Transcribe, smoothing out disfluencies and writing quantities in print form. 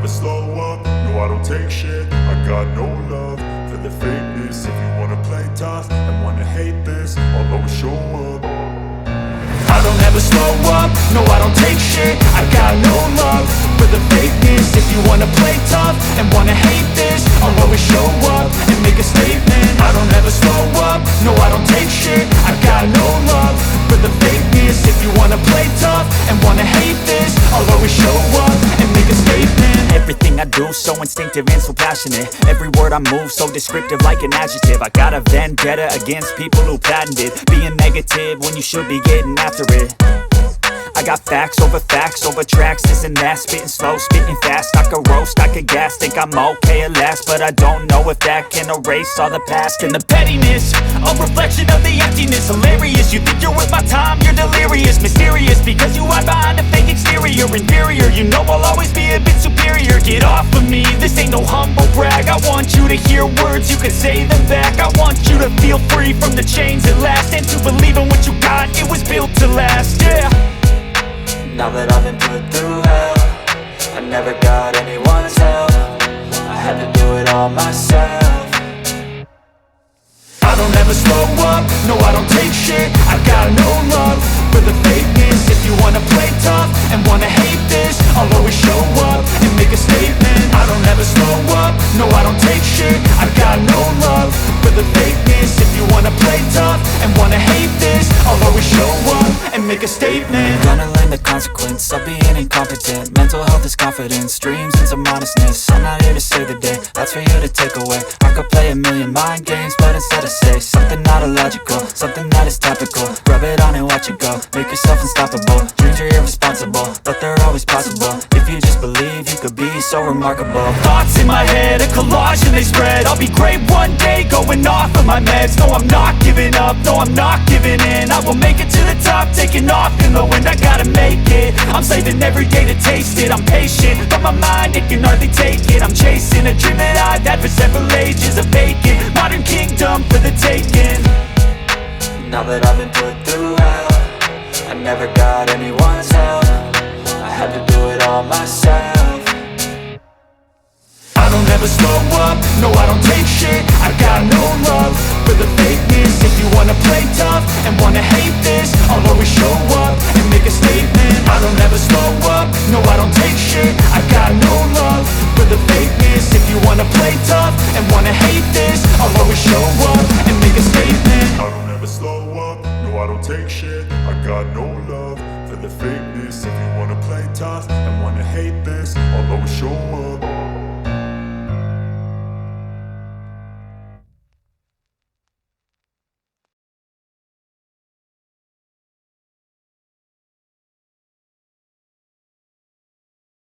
slow up, no I don't take shit. I got no love for the fakeness. If you wanna play tough and wanna hate this, I'll always show up. I don't ever slow up, no I don't take shit. I got no love for the fakeness. If you wanna play tough and wanna hate this, I'll always show up and make a statement. I don't ever slow up, no I don't take shit. I got no love for the fakeness. If you wanna play tough and wanna hate this, I'll always show up and make a statement. Everything I do so instinctive and so passionate. Every word I move so descriptive like an adjective. I got a vendetta against people who patented being negative when you should be getting after it. I got facts over tracks, this and that. Spitting slow, spitting fast, I could roast, I could gas. Think I'm okay at last, but I don't know if that can erase all the past. And the pettiness, a reflection of the emptiness. Hilarious, you think you're worth my time, you're delirious. Mysterious, because you hide behind a fake exterior. Inferior, you know I'll always be a bit superior. Get off of me, this ain't no humble brag. I want you to hear words, you can say them back. I want you to feel free from the chains at last, and to believe in what you got, it was built to last, yeah. Now that I've been put through hell, I never got anyone's help. I had to do it all myself. I don't ever slow up, no I don't take shit. I got no love for the fakeness. If you wanna play tough and wanna hate this, I'll always show up and make a statement. I don't ever slow up, no I don't take shit. I got no love for the fakeness. If you wanna play tough and wanna hate this, I'll always show up and make a statement. Gonna learn the consequence of being incompetent. Mental health is confidence, dreams and some honestness. I'm not here to save the day, that's for you to take away. I could play a million mind games, but instead I say something not illogical, something that is topical. Rub it on and watch it go, make yourself unstoppable. Dreams are irresponsible, but they're always possible. If you just believe, you could be so remarkable. Thoughts in my head, a collage and they spread. I'll be great one day, going off of my meds. No, I'm not giving up, no, I'm not giving in. I will make it to the top, taking off in the wind. I gotta make it, I'm saving every day to taste it. I'm patient, but my mind, it can hardly take it. I'm chasing a dream that I've had for several ages. A vacant, modern kingdom for the taking. Now that I've been put through hell, I never got anyone's help. I had to do it all myself. I don't ever slow up, no I don't take shit. I got no love for the fakeness. If you wanna play tough and wanna hate this, I'll always show up and make a statement. I don't ever slow up, no I don't take shit. I got no love for the fakeness. If you wanna play tough and wanna hate